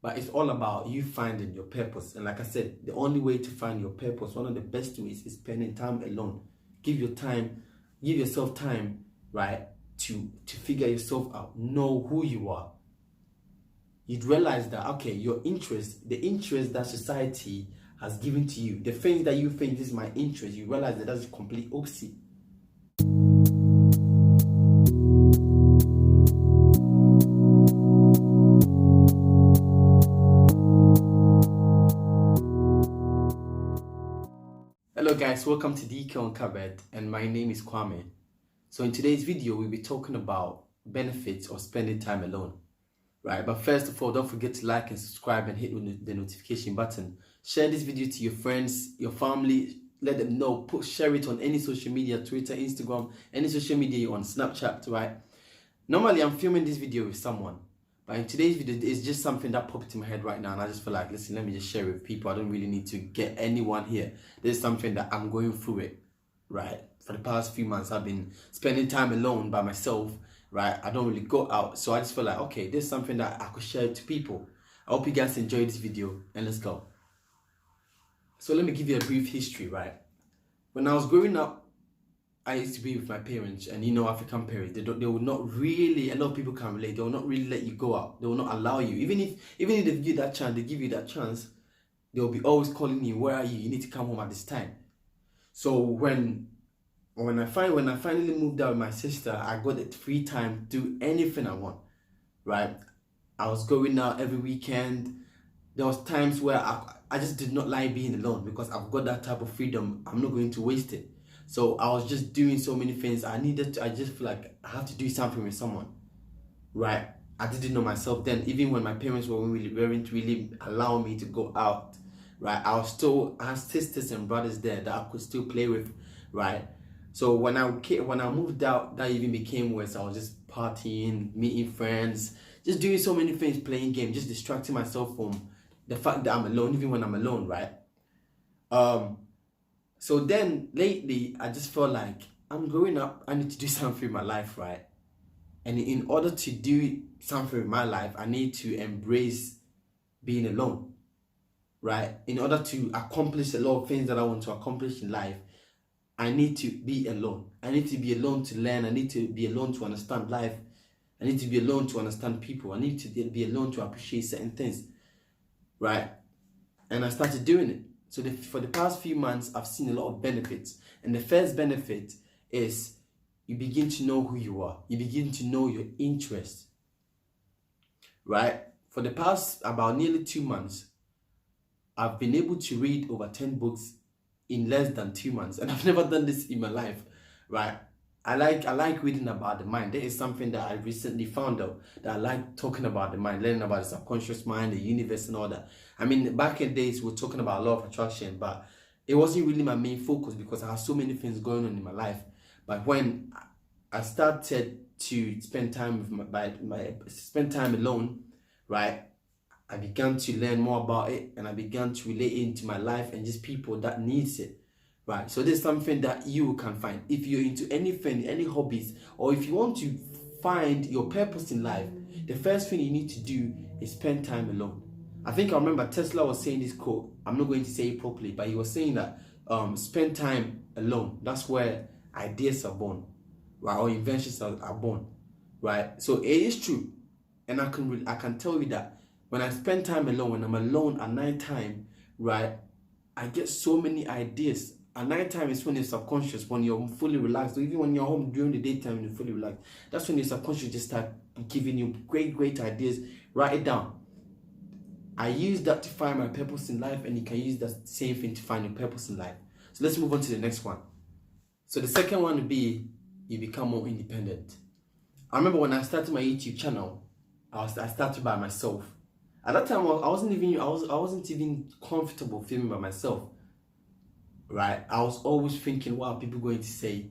but it's all about you finding your purpose. And like I said, the only way to find your purpose, one of the best ways, is spending time alone. Give yourself time, right, to figure yourself out. Know who you are. You'd realize that, okay, your interest, the interest that society has given to you, the things that you think this is my interest, you realize that that's a complete opposite. Hello guys, welcome to DK Uncovered, and my name is Kwame. So in today's video, we'll be talking about benefits of spending time alone, right? But first of all, don't forget to like and subscribe and hit the notification button. Share this video to your friends, your family, let them know, share it on any social media, Twitter, Instagram, any social media you're on, Snapchat, right? Normally, I'm filming this video with someone, but in today's video, it's just something that popped in my head right now, and I just feel like, listen, let me just share it with people. I don't really need to get anyone here. This is something that I'm going through it, right? For the past few months, I've been spending time alone by myself, right? I don't really go out, so I just feel like, okay, this is something that I could share to people. I hope you guys enjoy this video, and let's go. So let me give you a brief history, right? When I was growing up, I used to be with my parents, and you know, African parents, they will not really, a lot of people can relate, they will not really let you go out. They will not allow you. Even if they give you that chance, they will be always calling you, where are you? You need to come home at this time. So when I finally moved out with my sister, I got the free time to do anything I want, right? I was going out every weekend. There was times where I just did not like being alone, because I've got that type of freedom. I'm not going to waste it. So I was just doing so many things. I just feel like I have to do something with someone, right? I didn't know myself then. Even when my parents weren't really allowing me to go out, right? I had sisters and brothers there that I could still play with, right? So when I moved out, that even became worse. I was just partying, meeting friends, just doing so many things, playing games, just distracting myself from the fact that I'm alone, even when I'm alone, right? So then lately, I just felt like I'm growing up, I need to do something in my life, right? And in order to do something in my life, I need to embrace being alone, right? In order to accomplish a lot of things that I want to accomplish in life, I need to be alone. I need to be alone to learn. I need to be alone to understand life. I need to be alone to understand people. I need to be alone to appreciate certain things, right? And I started doing it. So for the past few months, I've seen a lot of benefits. And the first benefit is you begin to know who you are. You begin to know your interests, right? For the past about nearly 2 months, I've been able to read over 10 books in less than 2 months. And I've never done this in my life, right? I like reading about the mind. That is something that I recently found out, that I like talking about the mind, learning about the subconscious mind, the universe and all that. I mean, back in the days, we were talking about law of attraction, but it wasn't really my main focus because I had so many things going on in my life. But when I started to spend time with spend time alone, right, I began to learn more about it, and I began to relate it into my life and just people that needs it. Right, so this is something that you can find. If you're into anything, any hobbies, or if you want to find your purpose in life, the first thing you need to do is spend time alone. I think I remember Tesla was saying this quote. I'm not going to say it properly, but he was saying that spend time alone. That's where ideas are born, right? Or inventions are born, right? So it is true, and I can tell you that when I spend time alone, when I'm alone at night time, right, I get so many ideas. At night time is when you're subconscious, when you're fully relaxed, or even when you're home during the daytime and you're fully relaxed. That's when your subconscious just start giving you great ideas. Write it down. I use that to find my purpose in life, and you can use that same thing to find your purpose in life. So let's move on to the next one. So the second one would be you become more independent. I remember when I started my YouTube channel, I started by myself. At that time, I wasn't even comfortable filming by myself. Right, I was always thinking, what are people going to say,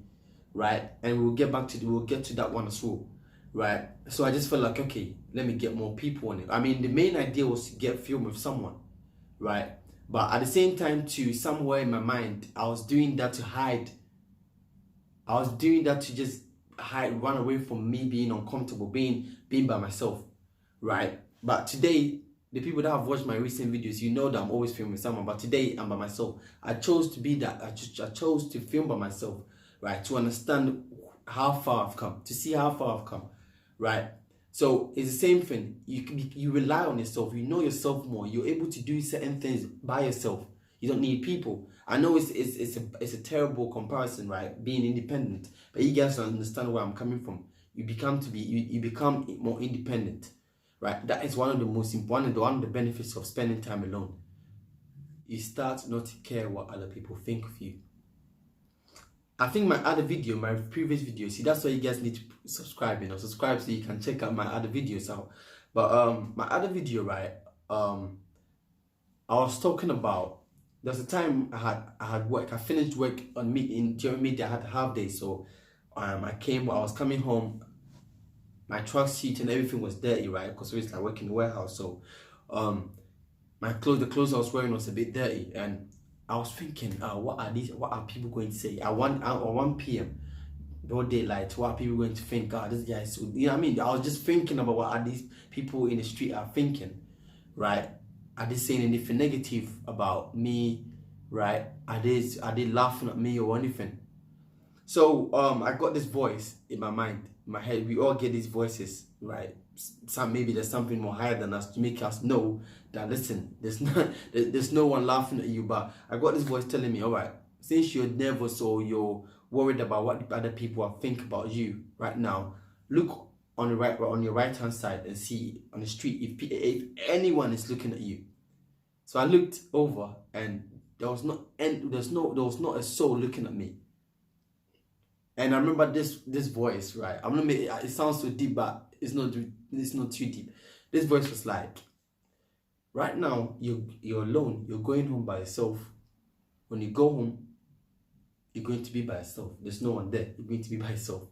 right? And we'll get to that one as well, right? So I just felt like, okay, let me get more people on it. I mean, the main idea was to get film with someone, right? But at the same time, too, somewhere in my mind, I was doing that to hide. I was doing that to just hide, run away from me being uncomfortable, being by myself, right? But today, The people that have watched my recent videos, you know that I'm always filming with someone, but today I'm by myself. I chose to be that. I chose to film by myself, right? To understand how far I've come, to see how far I've come, right? So it's the same thing. You rely on yourself. You know yourself more. You're able to do certain things by yourself. You don't need people. I know it's a terrible comparison, right? Being independent, but you guys understand where I'm coming from. You become more independent, right? That is one of the most important, one of the benefits of spending time alone. You start not to care what other people think of you. I think my other video, my previous video, see, that's why you guys need to subscribe, subscribe so you can check out my other videos out. But my other video, right, I was talking about, there's a time I had work. I finished work on during midday. I had a half day, so I was coming home. My truck seat and everything was dirty, right? Because obviously I work in the warehouse, so the clothes I was wearing was a bit dirty, and I was thinking, what are people going to say? At 1 p.m. broad daylight, what are people going to think? This guy is so, you know what I mean? I was just thinking about what are these people in the street are thinking, right? Are they saying anything negative about me, right? Are they laughing at me or anything? So I got this voice in my mind, in my head. We all get these voices, right? Maybe there's something more higher than us to make us know that, listen, there's no one laughing at you. But I got this voice telling me, all right, since you're nervous or you're worried about what other people will think about you right now, look on your right hand side and see on the street if anyone is looking at you. So I looked over and there was not a soul looking at me. And I remember this voice, right? I'm gonna make it sounds so deep, but it's not too deep. This voice was like, right now you're alone, you're going home by yourself. When you go home, you're going to be by yourself. There's no one there. You're going to be by yourself.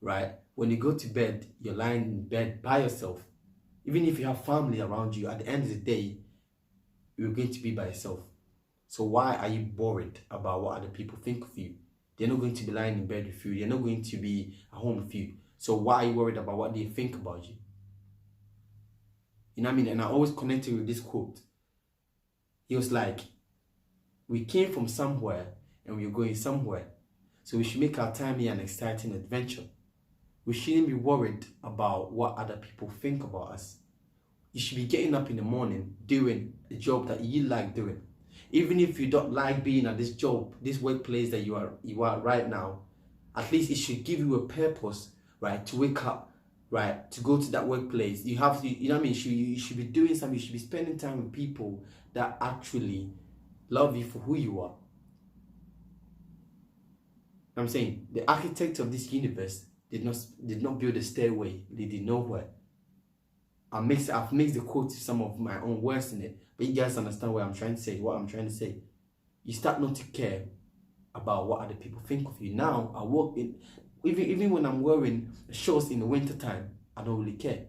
Right? When you go to bed, you're lying in bed by yourself. Even if you have family around you, at the end of the day, you're going to be by yourself. So why are you worried about what other people think of you? They're not going to be lying in bed with you. They're not going to be at home with you. So why are you worried about what they think about you? You know what I mean? And I always connected with this quote. He was like, we came from somewhere and we're going somewhere. So we should make our time here an exciting adventure. We shouldn't be worried about what other people think about us. You should be getting up in the morning doing a job that you like doing. Even if you don't like being at this job, this workplace that you are right now, at least it should give you a purpose, right? To wake up, right? To go to that workplace. You have to, you know what I mean? You should be doing something. You should be spending time with people that actually love you for who you are. I'm saying the architect of this universe did not build a stairway. They did nowhere. I've mixed the quote with some of my own words in it, but you guys understand what I'm trying to say. You start not to care about what other people think of you. Now I walk in, even when I'm wearing shorts in the winter time, I don't really care.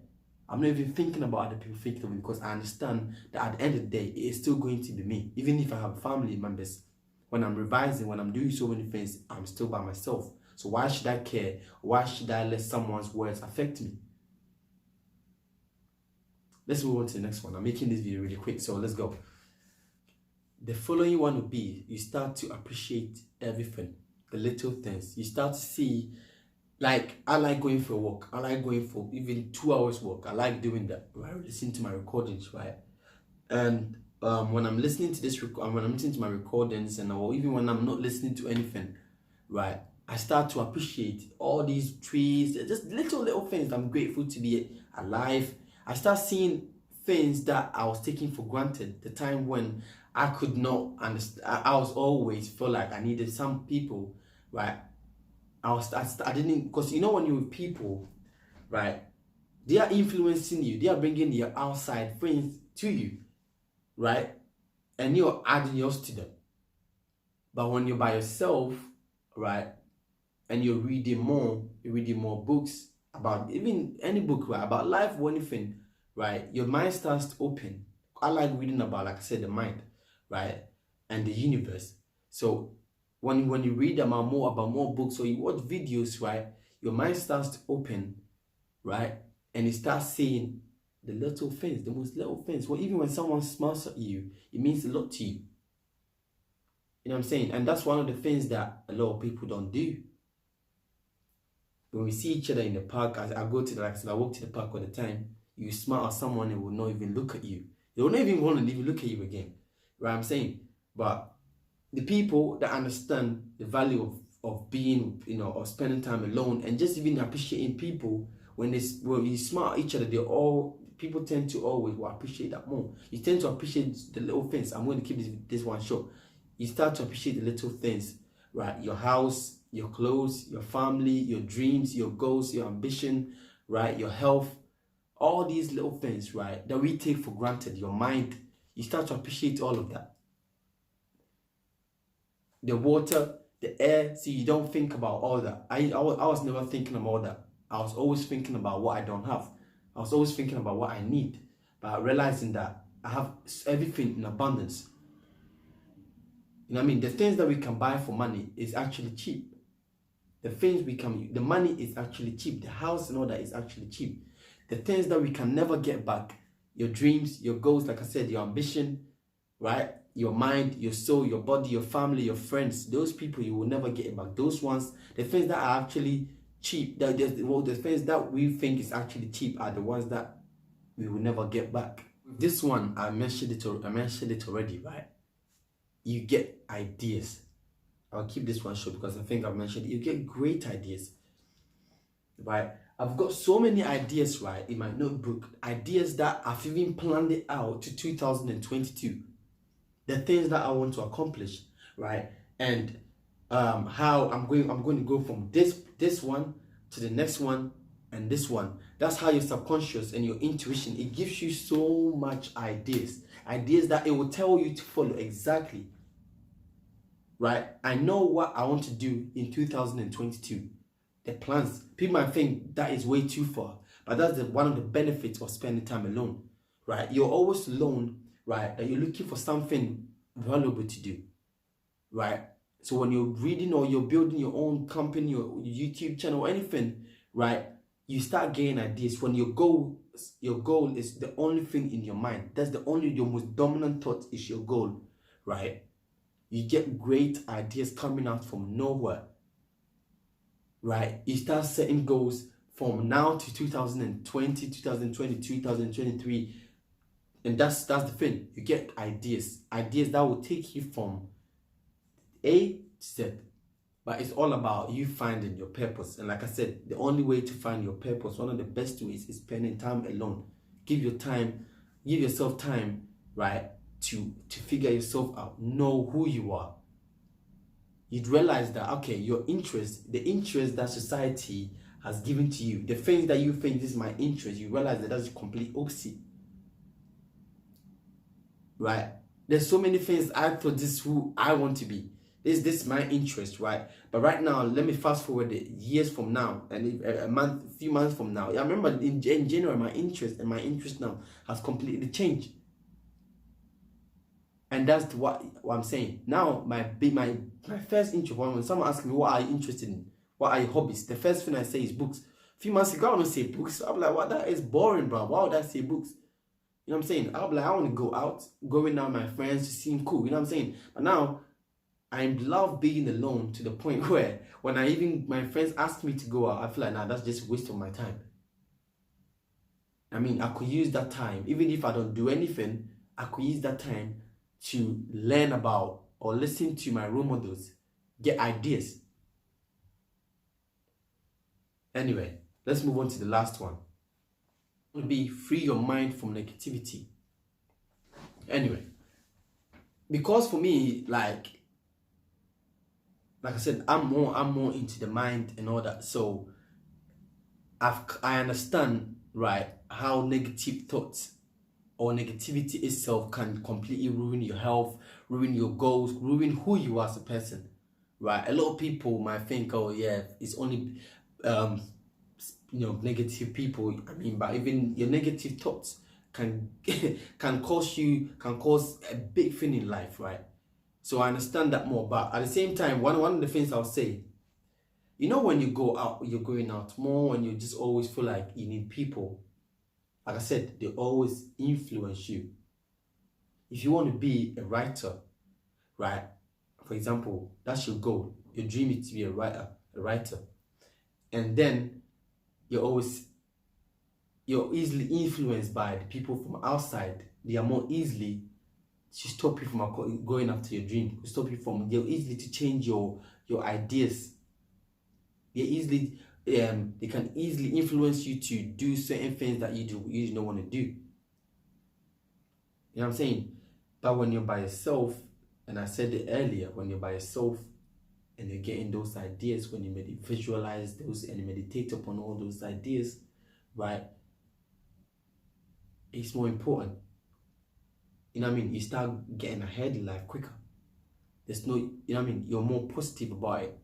I'm not even thinking about other people thinking of me, because I understand that at the end of the day, it is still going to be me. Even if I have family members, when I'm revising, when I'm doing so many things, I'm still by myself. So why should I care? Why should I let someone's words affect me? Let's move on to the next one. I'm making this video really quick, so let's go. The following one will be, you start to appreciate everything, the little things. You start to see, like, I like going for a walk. I like going for even 2 hours walk. I like doing that. I listen to my recordings, right? And when I'm listening to my recordings, or even when I'm not listening to anything, right, I start to appreciate all these trees, just little things. I'm grateful to be alive. I start seeing things that I was taking for granted. The time when I could not understand, I was always feel like I needed some people, right? I didn't, because you know when you're with people, right, they are influencing you. They are bringing their outside friends to you, right? And you're adding yours to them. But when you're by yourself, right, and you're reading more books about even any book, right, about life or anything, right, your mind starts to open. I like reading about, like I said, the mind, right, and the universe. So when you read about more books, or you watch videos, right, your mind starts to open, right, and it starts seeing The little things, the most little things. Well, even when someone smiles at you, it means a lot to you. You know what I'm saying? And that's one of the things that a lot of people don't do. When we see each other in the park, I go to the, like I said, I walk to the park all the time. You smile at someone, and will not even look at you. They will not even want to even look at you again. Right? I'm saying, but the people that understand the value of being, you know, or spending time alone, and just even appreciating people when you smile at each other, people tend to always appreciate that more. You tend to appreciate the little things. I'm going to keep this one short. You start to appreciate the little things, right? Your house, your clothes, your family, your dreams, your goals, your ambition, right? Your health, all these little things, right, that we take for granted, your mind, you start to appreciate all of that. The water, the air, see, you don't think about all that. I was never thinking about that. I was always thinking about what I don't have. I was always thinking about what I need, but realizing that I have everything in abundance. You know what I mean? The things that we can buy for money is actually cheap. The money is actually cheap. The house and all that is actually cheap. The things that we can never get back, your dreams, your goals, like I said, your ambition, right? Your mind, your soul, your body, your family, your friends, those people you will never get it back. Those ones, the things that are actually cheap, the things that we think is actually cheap are the ones that we will never get back. This one, I mentioned it already, right? You get ideas. I'll keep this one short because I think I've mentioned it. You get great ideas, right? I've got so many ideas, right, in my notebook. Ideas that I've even planned it out to 2022. The things that I want to accomplish, right? And how I'm going to go from this one to the next one and this one. That's how your subconscious and your intuition, it gives you so much ideas that it will tell you to follow exactly, right? I know what I want to do in 2022. The plans, people might think that is way too far, but that's one of the benefits of spending time alone, right? You're always alone, right? That you're looking for something valuable to do, right? So when you're reading or you're building your own company or YouTube channel or anything, right, you start getting ideas. When your goal is the only thing in your mind, your most dominant thought is your goal, right? You get great ideas coming out from nowhere, right? You start setting goals from now to 2020, 2022, 2023. And that's the thing. You get ideas that will take you from A to Z. But it's all about you finding your purpose. And like I said, the only way to find your purpose, one of the best ways, is spending time alone. Give yourself time, right, to figure yourself out. Know who you are. You'd realize that, okay, your interest, the interest that society has given to you, the things that you think this is my interest, you realize that that's the complete opposite. Right? There's so many things I thought this is who I want to be. This is my interest, right? But right now, let me fast forward it years from now, and a few months from now. I remember in January, my interest now has completely changed. And that's what I'm saying. Now, my first interest, when someone asks me what are you interested in, what are your hobbies, the first thing I say is books. A few months ago, I want to say books. I'm like, what? That is boring, bro. Why would I say books? You know what I'm saying? I'll be like, I want to go out, going out with my friends to seem cool. You know what I'm saying? But now, I love being alone to the point where when my friends ask me to go out, I feel like, nah, that's just a waste of my time. I mean, I could use that time, even if I don't do anything, I could use that time to learn about or listen to my role models, get ideas. Anyway, let's move on to the last one. It will be free your mind from negativity. Anyway, because for me, like I said, I'm more into the mind and all that. So I understand, right, how negative thoughts or negativity itself can completely ruin your health, ruin your goals, ruin who you are as a person, right? A lot of people might think, oh yeah, it's only negative people. I mean, but even your negative thoughts can cause a big thing in life, right? So I understand that more, but at the same time, one of the things I'll say, when you go out, you're going out more, and you just always feel like you need people, like I said, they always influence you. If you want to be a writer, right? For example, that's your goal. Your dream is to be a writer. And then you're easily influenced by the people from outside. They are more easily to stop you from going after your dream. They're easily to change your ideas. They can easily influence you to do certain things that you don't want to do. You know what I'm saying? But when you're by yourself, and I said it earlier, when you're by yourself and you're getting those ideas, when you visualize those and you meditate upon all those ideas, right? It's more important. You know what I mean? You start getting ahead in life quicker. There's no, you know what I mean? You're more positive about it,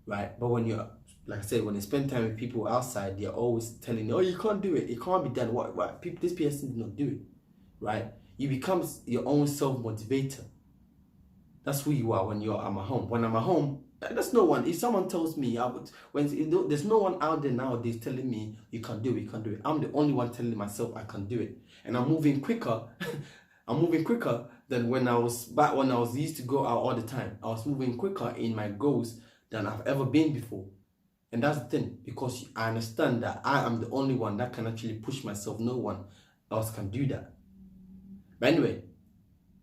right? But when you're, like I said, when you spend time with people outside, they're always telling you, oh, you can't do it. It can't be done. What? This person did not do it, right? You become your own self-motivator. That's who you are when I'm at home. When I'm at home, there's no one. If someone tells me, there's no one out there nowadays telling me you can do it, you can do it. I'm the only one telling myself I can do it, and I'm moving quicker. I'm moving quicker than when I was used to go out all the time. I was moving quicker in my goals than I've ever been before, and that's the thing, because I understand that I am the only one that can actually push myself. No one else can do that. But anyway,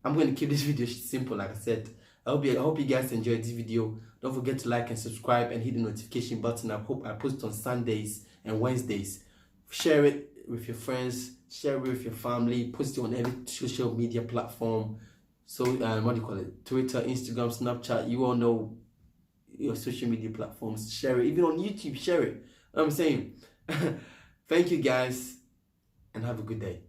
I'm going to keep this video simple, like I said. I hope you guys enjoyed this video. Don't forget to like and subscribe and hit the notification button. I hope I post on Sundays and Wednesdays. Share it with your friends, share it with your family, post it on every social media platform. So what do you call it? Twitter, Instagram, Snapchat. You all know your social media platforms. Share it. Even on YouTube, share it. You know what I'm saying? Thank you guys and have a good day.